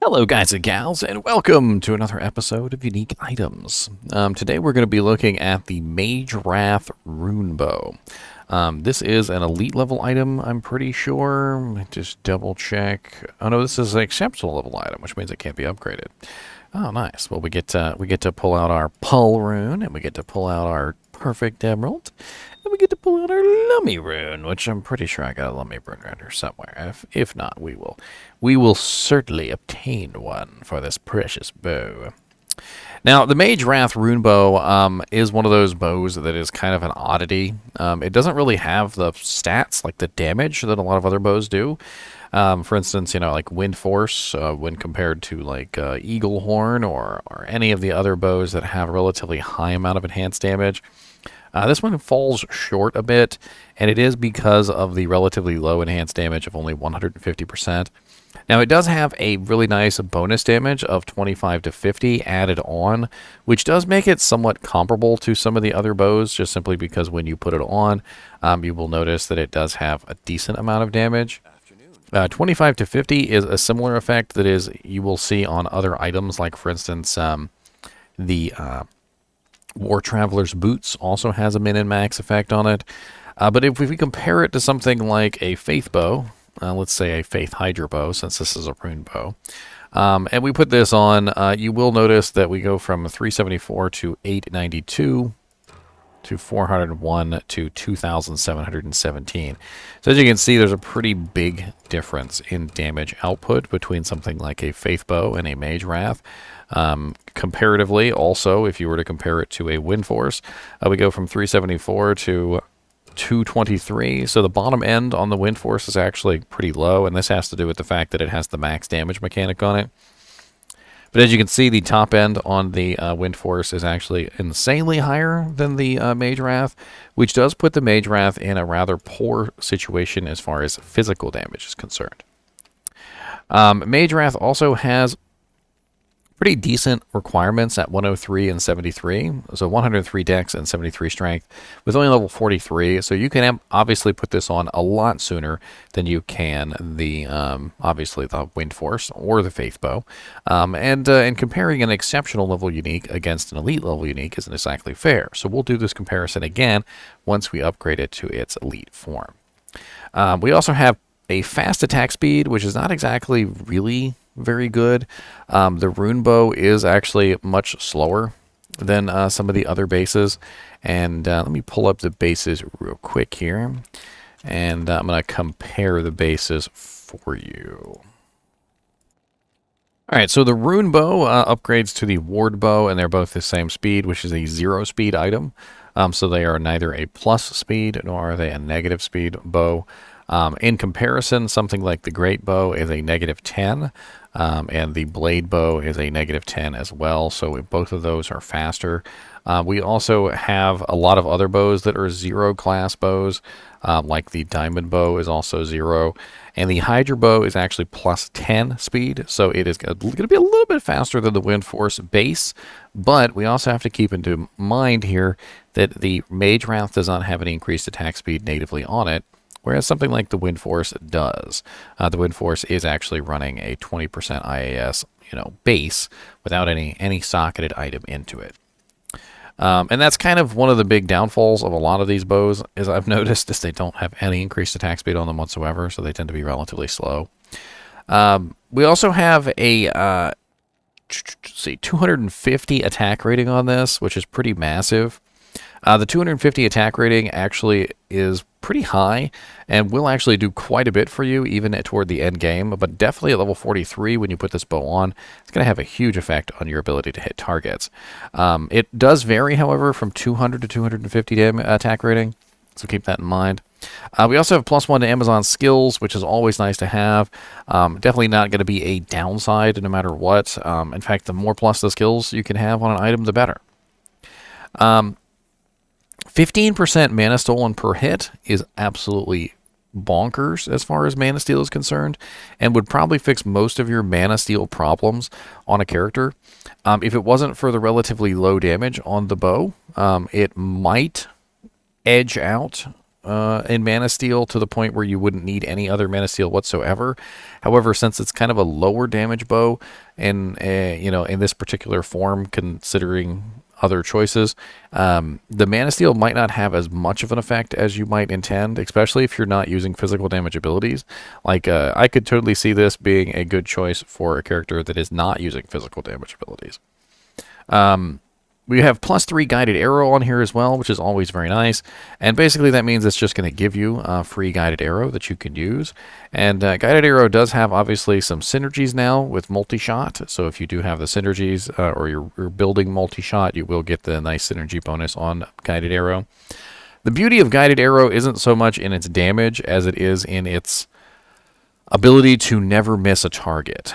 Hello guys and gals, and welcome to another episode of Unique Items. Today we're going to be looking at the Magewrath Rune Bow. This is an elite level item, I'm pretty sure. Just double check. Oh no, this is an exceptional level item, which means it can't be upgraded. Oh nice. Well, we get to pull out our Pull Rune, and we get to pull out our Perfect Emerald, and we get to pull out our Lummy Rune, which I'm pretty sure I got a Lummy Rune around here somewhere. If not, we will certainly obtain one for this precious bow. Now, the Magewrath Rune Bow is one of those bows that is kind of an oddity. It doesn't really have the stats, like the damage, that a lot of other bows do. For instance, like Wind Force, when compared to like Eagle Horn or any of the other bows that have a relatively high amount of enhanced damage. This one falls short a bit, and it is because of the relatively low enhanced damage of only 150%. Now, it does have a really nice bonus damage of 25 to 50 added on, which does make it somewhat comparable to some of the other bows, just simply because when you put it on, you will notice that it does have a decent amount of damage. 25 to 50 is a similar effect that is you will see on other items, like, for instance, the War Traveler's Boots also has a min and max effect on it. But if we compare it to something like a Faith Bow, let's say a Faith Hydra Bow, since this is a Rune Bow, and we put this on, you will notice that we go from 374 to 892 to 401 to 2,717. So as you can see, there's a pretty big difference in damage output between something like a Faith Bow and a Magewrath. Comparatively, also, if you were to compare it to a Wind Force, we go from 374 to 223. So the bottom end on the Wind Force is actually pretty low, and this has to do with the fact that it has the max damage mechanic on it. But as you can see, the top end on the Wind Force is actually insanely higher than the Magewrath, which does put the Magewrath in a rather poor situation as far as physical damage is concerned. Magewrath also has pretty decent requirements at 103 and 73, so 103 dex and 73 strength with only level 43, so you can obviously put this on a lot sooner than you can the obviously the Wind Force or the Faith Bow, and comparing an exceptional level unique against an elite level unique isn't exactly fair, so we'll do this comparison again once we upgrade it to its elite form. We also have a fast attack speed, which is not exactly really very good. The Rune Bow is actually much slower than some of the other bases. And let me pull up the bases real quick here. And I'm going to compare the bases for you. Alright, so the Rune Bow upgrades to the Ward Bow, and they're both the same speed, which is a 0 speed item. So they are neither a plus speed nor are they a negative speed bow. In comparison, something like the Great Bow is a negative 10, and the Blade Bow is a negative 10 as well, so both of those are faster. We also have a lot of other bows that are 0 class bows, like the Diamond Bow is also 0, and the Hydra Bow is actually plus 10 speed, so it is going to be a little bit faster than the Wind Force base, but we also have to keep into mind here that the Magewrath does not have any increased attack speed natively on it, whereas something like the Wind Force does. The Wind Force is actually running a 20% IAS, base without any socketed item into it. And that's kind of one of the big downfalls of a lot of these bows, as I've noticed, is they don't have any increased attack speed on them whatsoever, so they tend to be relatively slow. We also have a 250 attack rating on this, which is pretty massive. The 250 attack rating actually is pretty high and will actually do quite a bit for you even toward the end game, but definitely at level 43 when you put this bow on, it's going to have a huge effect on your ability to hit targets. It does vary, however, from 200 to 250 attack rating, so keep that in mind. We also have +1 to Amazon skills, which is always nice to have. Definitely not going to be a downside no matter what. In fact, the more plus the skills you can have on an item, the better. 15% mana stolen per hit is absolutely bonkers as far as mana steal is concerned, and would probably fix most of your mana steal problems on a character. If it wasn't for the relatively low damage on the bow, it might edge out in Mana Steel to the point where you wouldn't need any other Mana Steel whatsoever. However, since it's kind of a lower damage bow, and in this particular form, considering other choices, the Mana Steel might not have as much of an effect as you might intend, especially if you're not using physical damage abilities. Like, I could totally see this being a good choice for a character that is not using physical damage abilities. We have +3 guided arrow on here as well, which is always very nice. And basically that means it's just going to give you a free guided arrow that you can use. And guided arrow does have obviously some synergies now with multi-shot. So if you do have the synergies or you're building multi-shot, you will get the nice synergy bonus on guided arrow. The beauty of guided arrow isn't so much in its damage as it is in its ability to never miss a target.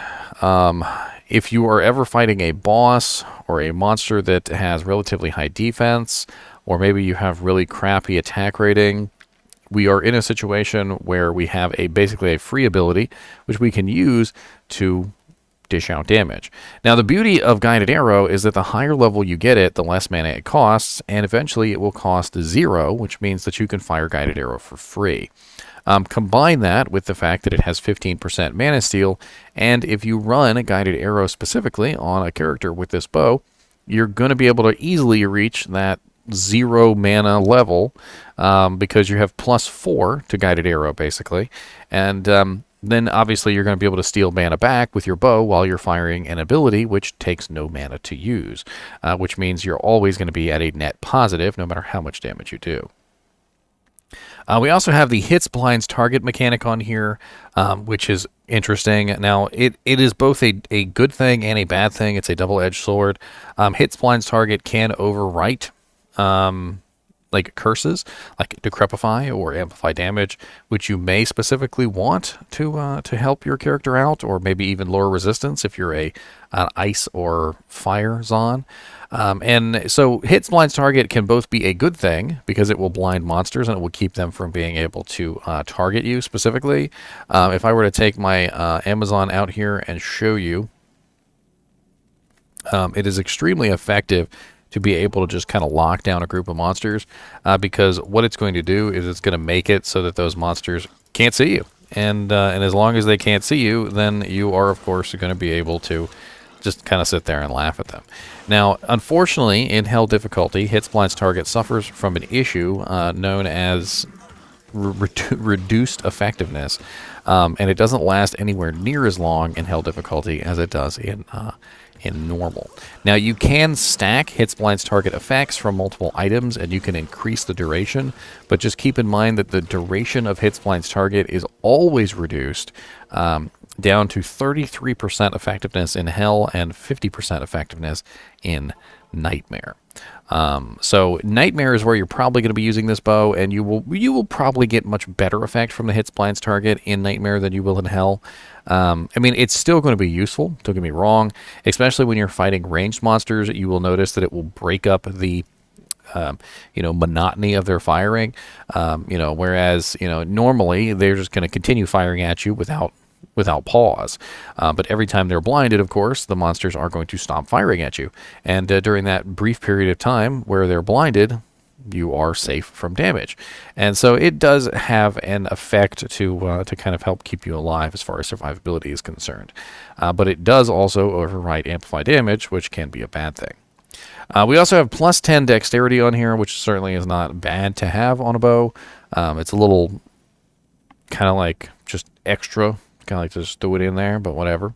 If you are ever fighting a boss or a monster that has relatively high defense, or maybe you have really crappy attack rating, we are in a situation where we have basically a free ability which we can use to dish out damage. Now, the beauty of Guided Arrow is that the higher level you get it, the less mana it costs, and eventually it will cost 0, which means that you can fire Guided Arrow for free. Combine that with the fact that it has 15% Mana Steal, and if you run a Guided Arrow specifically on a character with this bow, you're going to be able to easily reach that 0 mana level because you have +4 to Guided Arrow, basically. And then obviously you're going to be able to steal mana back with your bow while you're firing an ability which takes no mana to use, which means you're always going to be at a net positive no matter how much damage you do. We also have the hits blinds target mechanic on here, which is interesting. Now, it is both a good thing and a bad thing. It's a double-edged sword. Hits blinds target can overwrite like curses, like Decrepify or Amplify Damage, which you may specifically want to help your character out, or maybe even lower resistance if you're an ice or fire Zon. And so Hits Blinds Target can both be a good thing because it will blind monsters and it will keep them from being able to target you specifically. If I were to take my Amazon out here and show you, it is extremely effective to be able to just kind of lock down a group of monsters because what it's going to do is it's going to make it so that those monsters can't see you. And as long as they can't see you, then you are, of course, going to be able to just kind of sit there and laugh at them. Now, unfortunately, in Hell difficulty, Hits Blinds Target suffers from an issue known as reduced effectiveness, and it doesn't last anywhere near as long in Hell difficulty as it does in normal. Now, you can stack Hits Blinds Target effects from multiple items, and you can increase the duration, but just keep in mind that the duration of Hits Blinds Target is always reduced down to 33% effectiveness in Hell and 50% effectiveness in Nightmare. So Nightmare is where you're probably going to be using this bow, and you will probably get much better effect from the Hits Blinds Target in Nightmare than you will in Hell. I mean, it's still going to be useful, don't get me wrong, especially when you're fighting ranged monsters. You will notice that it will break up the monotony of their firing, whereas, normally they're just going to continue firing at you without pause. But every time they're blinded, of course, the monsters are going to stop firing at you. And during that brief period of time where they're blinded, you are safe from damage. And so it does have an effect to kind of help keep you alive as far as survivability is concerned. But it does also override Amplify Damage, which can be a bad thing. We also have +10 Dexterity on here, which certainly is not bad to have on a bow. It's a little kind of like just extra, kind of like just throw it in there, but whatever.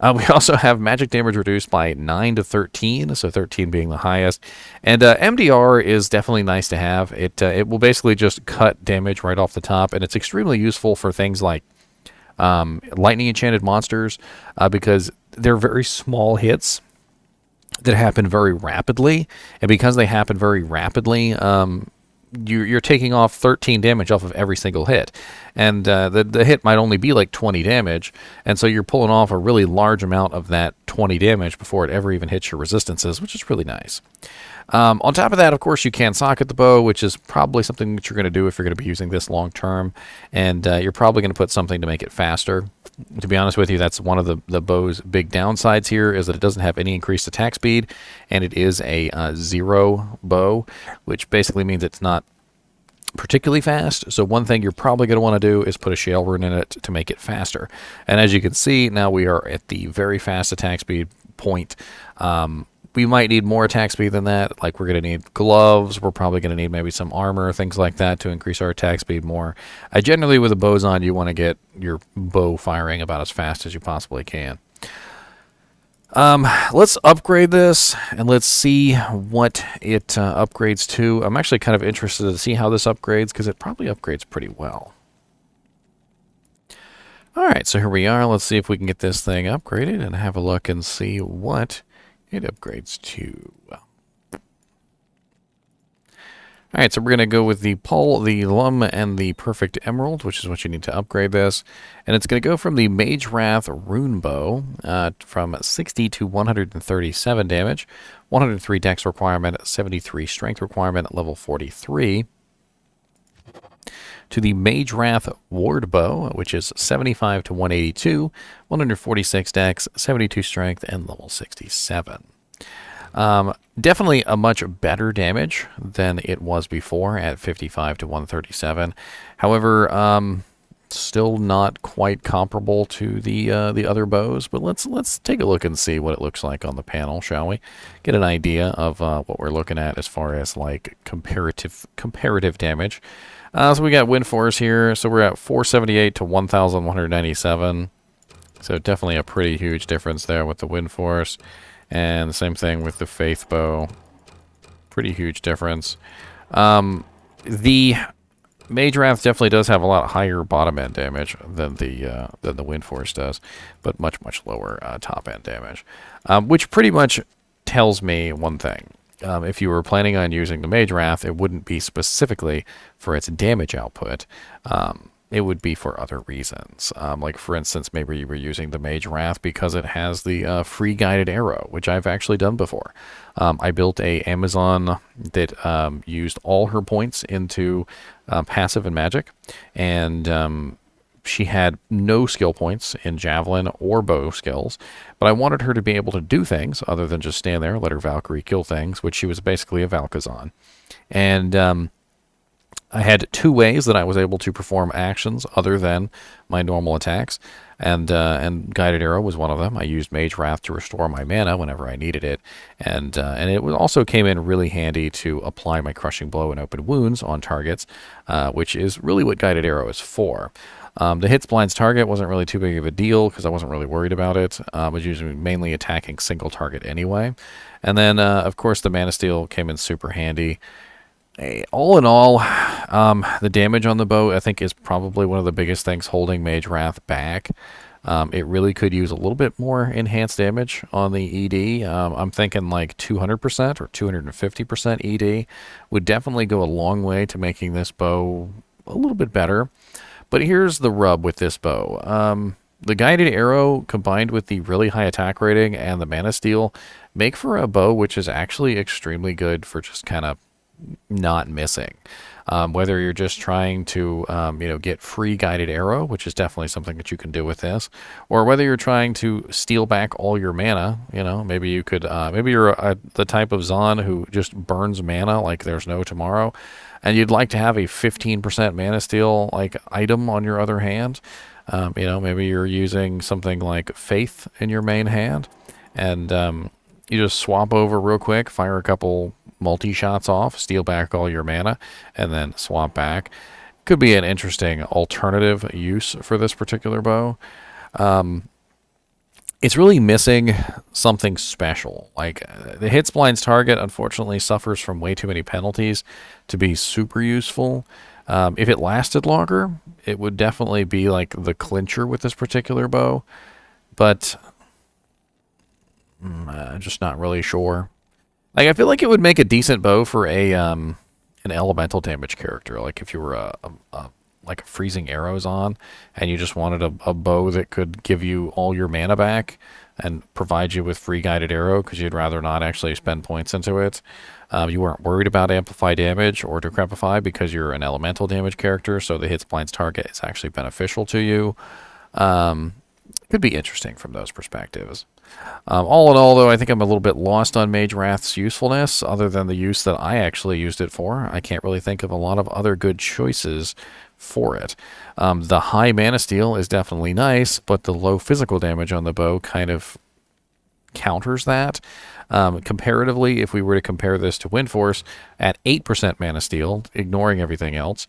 We also have magic damage reduced by 9 to 13, so 13 being the highest. And MDR is definitely nice to have. It will basically just cut damage right off the top, and it's extremely useful for things like lightning enchanted monsters because they're very small hits that happen very rapidly, and because they happen very rapidly, you're taking off 13 damage off of every single hit, and the hit might only be like 20 damage, and so you're pulling off a really large amount of that 20 damage before it ever even hits your resistances, which is really nice. On top of that, of course, you can socket the bow, which is probably something that you're going to do if you're going to be using this long term, and you're probably going to put something to make it faster. To be honest with you, that's one of the bow's big downsides here, is that it doesn't have any increased attack speed, and it is a 0 bow, which basically means it's not particularly fast. So one thing you're probably going to want to do is put a shale rune in it to make it faster. And as you can see, now we are at the very fast attack speed point. We might need more attack speed than that. Like, we're going to need gloves. We're probably going to need maybe some armor, things like that, to increase our attack speed more. Generally, with a boson, you want to get your bow firing about as fast as you possibly can. Let's upgrade this, and let's see what it upgrades to. I'm actually kind of interested to see how this upgrades, because it probably upgrades pretty well. Alright, so here we are. Let's see if we can get this thing upgraded and have a look and see what it upgrades to. Alright, so we're going to go with the Pole, the Lum, and the Perfect Emerald, which is what you need to upgrade this. And it's going to go from the Magewrath Rune Bow from 60 to 137 damage, 103 Dex requirement, 73 Strength requirement at level 43, to the Magewrath Ward Bow, which is 75 to 182, 146 Dex, 72 Strength, and level 67. Definitely a much better damage than it was before at 55 to 137. However, still not quite comparable to the other bows. But let's take a look and see what it looks like on the panel, shall we? Get an idea of what we're looking at as far as like comparative damage. So we got Wind Force here. So we're at 478 to 1,197. So definitely a pretty huge difference there with the Wind Force. And the same thing with the Faith Bow. Pretty huge difference. The Magewrath definitely does have a lot higher bottom end damage than the Wind Force does, but much lower top end damage, which pretty much tells me one thing. If you were planning on using the Magewrath, it wouldn't be specifically for its damage output. It would be for other reasons. Like, for instance, maybe you were using the Magewrath because it has the free guided arrow, which I've actually done before. I built a Amazon that used all her points into passive and magic, and she had no skill points in javelin or bow skills, but I wanted her to be able to do things other than just stand there, let her Valkyrie kill things, which she was basically a Valkazon. And I had two ways that I was able to perform actions other than my normal attacks, and Guided Arrow was one of them. I used Magewrath to restore my mana whenever I needed it, and it also came in really handy to apply my Crushing Blow and Open Wounds on targets, which is really what Guided Arrow is for. The hits blinds target wasn't really too big of a deal because I wasn't really worried about it. I was usually mainly attacking single target anyway. And then, of course, the Mana Steel came in super handy. All in all, the damage on the bow, I think, is probably one of the biggest things holding Magewrath back. It really could use a little bit more enhanced damage on the ED. I'm thinking like 200% or 250% ED would definitely go a long way to making this bow a little bit better. But here's the rub with this bow. The Guided Arrow combined with the really high attack rating and the Mana Steel make for a bow which is actually extremely good for just kind of not missing. Whether you're just trying to get free Guided Arrow, which is definitely something that you can do with this, or whether you're trying to steal back all your mana. Maybe you could maybe you're the type of Zon who just burns mana like there's no tomorrow, and you'd like to have a 15% Mana Steal like item on your other hand. Maybe you're using something like Faith in your main hand, and you just swap over real quick, fire a couple multi-shots off, steal back all your mana, and then swap back. Could be an interesting alternative use for this particular bow. It's really missing something special. Like, the hits blinds target, unfortunately, suffers from way too many penalties to be super useful. If it lasted longer, it would definitely be like the clincher with this particular bow, but just not really sure. Like, I feel like it would make a decent bow for an elemental damage character. Like, if you were like a freezing arrows on, and you just wanted a bow that could give you all your mana back and provide you with free Guided Arrow because you'd rather not actually spend points into it. You weren't worried about amplify damage or decrepify because you're an elemental damage character, so the hits blinds target is actually beneficial to you. Could be interesting from those perspectives. All in all, though, I think I'm a little bit lost on Magewrath's usefulness, other than the use that I actually used it for. I can't really think of a lot of other good choices for it. The high mana steal is definitely nice, but the low physical damage on the bow kind of counters that. Comparatively, if we were to compare this to Windforce at 8% mana steal, ignoring everything else,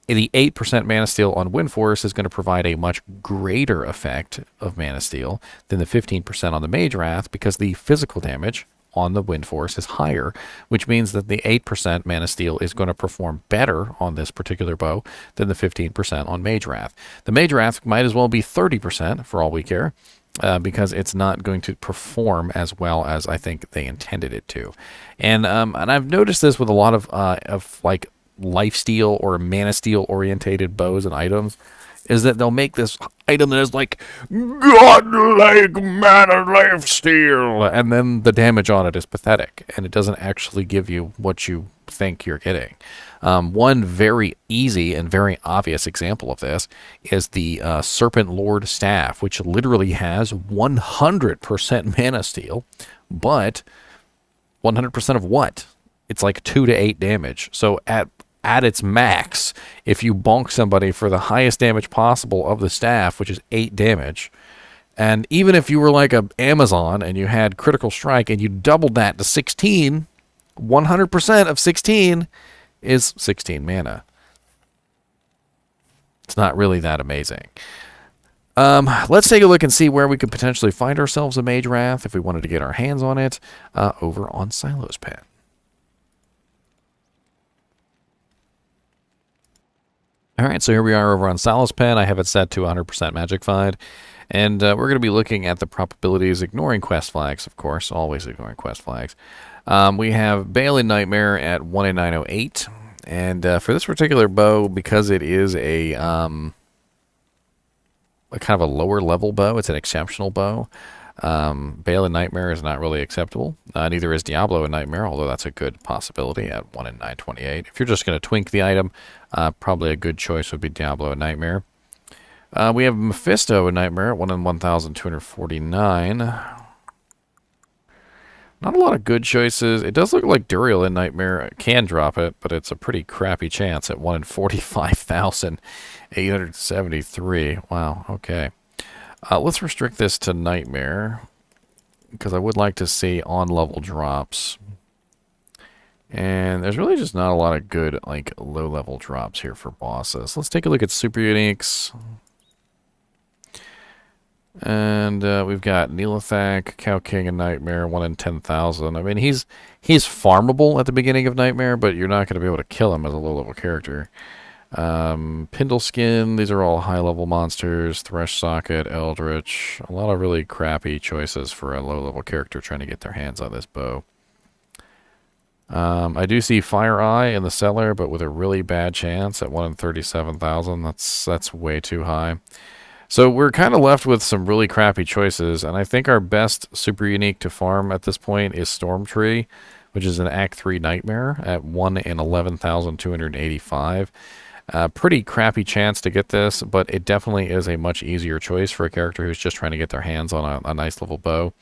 the 8% mana steal on Windforce is going to provide a much greater effect of mana steal than the 15% on the Magewrath, because the physical damage on the Windforce is higher, which means that the 8% mana steal is going to perform better on this particular bow than the 15% on Magewrath. The Magewrath might as well be 30% for all we care, because it's not going to perform as well as I think they intended it to. And I've noticed this with a lot of like lifesteal or mana steal orientated bows and items, is that they'll make this item that is like godlike mana lifesteal, and then the damage on it is pathetic, and it doesn't actually give you what you think you're getting. One very easy and very obvious example of this is the Serpent Lord Staff, which literally has 100% mana steal, but 100% of what? It's like 2 to 8 damage. So at its max, if you bonk somebody for the highest damage possible of the staff, which is 8 damage, and even if you were like a Amazon and you had critical strike and you doubled that to 16, 100% of 16 is 16 mana. It's not really that amazing. Let's take a look and see where we could potentially find ourselves a Magewrath if we wanted to get our hands on it over on Silo's Pen. All right, so here we are over on Silo's Pen. I have it set to 100% Magified, and we're going to be looking at the probabilities, ignoring quest flags, of course, always ignoring quest flags. We have Bale and Nightmare at 1 in 908, and for this particular bow, because it is a kind of a lower level bow, it's an exceptional bow. Bale and Nightmare is not really acceptable. Neither is Diablo and Nightmare, although that's a good possibility at 1 in 928. If you're just going to twink the item, probably a good choice would be Diablo and Nightmare. We have Mephisto and Nightmare at 1 in 1249. Not a lot of good choices. It does look like Duriel and Nightmare can drop it, but it's a pretty crappy chance at 1 in 45,873. Wow, okay. Let's restrict this to Nightmare, because I would like to see on-level drops. And there's really just not a lot of good, like, low-level drops here for bosses. Let's take a look at Super Uniques. And we've got Neelathak, Cow King, and Nightmare, 1 in 10,000. I mean, he's farmable at the beginning of Nightmare, but you're not going to be able to kill him as a low-level character. Pindleskin, these are all high-level monsters. Thresh Socket, Eldritch. A lot of really crappy choices for a low-level character trying to get their hands on this bow. I do see Fire Eye in the cellar, but with a really bad chance at 1 in 37,000. That's way too high. So we're kind of left with some really crappy choices, and I think our best super unique to farm at this point is Stormtree, which is an Act 3 Nightmare at 1 in 11,285. Pretty crappy chance to get this, but it definitely is a much easier choice for a character who's just trying to get their hands on a nice little bow.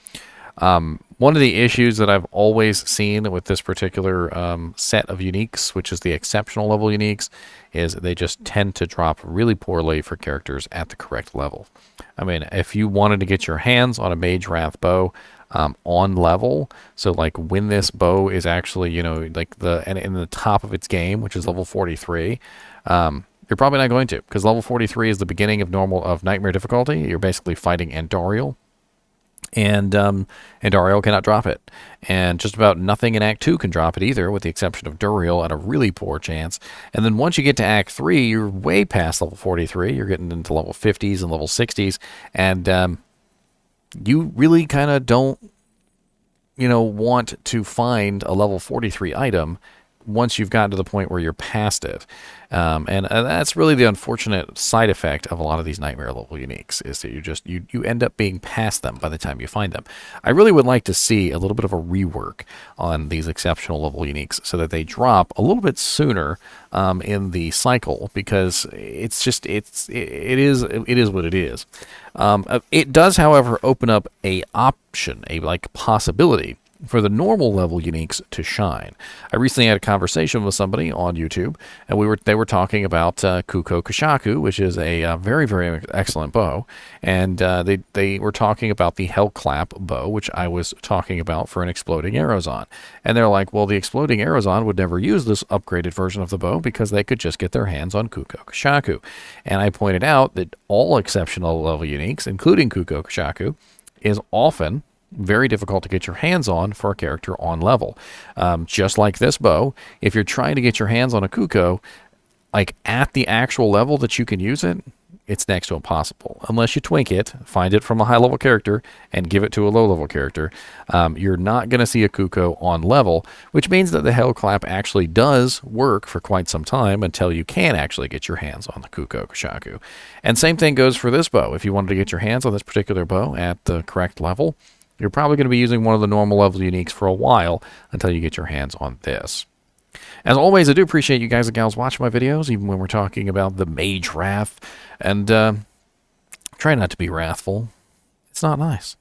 One of the issues that I've always seen with this particular set of uniques, which is the exceptional level uniques, is they just tend to drop really poorly for characters at the correct level. I mean, if you wanted to get your hands on a Magewrath bow on level, so like when this bow is actually, you know, like in the top of its game, which is level 43, you're probably not going to, because level 43 is the beginning of Nightmare difficulty. You're basically fighting Andariel. And Dariel cannot drop it. And just about nothing in Act 2 can drop it either, with the exception of Duriel at a really poor chance. And then once you get to Act 3, you're way past level 43. You're getting into level 50s and level 60s. And you really kind of don't, want to find a level 43 item once you've gotten to the point where you're past it. And that's really the unfortunate side effect of a lot of these nightmare level uniques, is that you end up being past them by the time you find them. I really would like to see a little bit of a rework on these exceptional level uniques so that they drop a little bit sooner in the cycle, because it's just it is what it is. It does, however, open up a option, a possibility for the normal level uniques to shine. I recently had a conversation with somebody on YouTube, and they were talking about Kuko Kashaku, which is a very, very excellent bow, and they were talking about the Hellclap bow, which I was talking about for an exploding arrows on. And they're like, well, the exploding arrows on would never use this upgraded version of the bow because they could just get their hands on Kuko Kashaku. And I pointed out that all exceptional level uniques, including Kuko Kashaku, is often very difficult to get your hands on for a character on level. Just like this bow, if you're trying to get your hands on a Kuko, like at the actual level that you can use it, it's next to impossible. Unless you twink it, find it from a high-level character, and give it to a low-level character, you're not going to see a Kuko on level, which means that the Hellclap actually does work for quite some time until you can actually get your hands on the Kuko Kashaku. And same thing goes for this bow. If you wanted to get your hands on this particular bow at the correct level, you're probably going to be using one of the normal level uniques for a while until you get your hands on this. As always, I do appreciate you guys and gals watching my videos, even when we're talking about the Magewrath. And try not to be wrathful. It's not nice.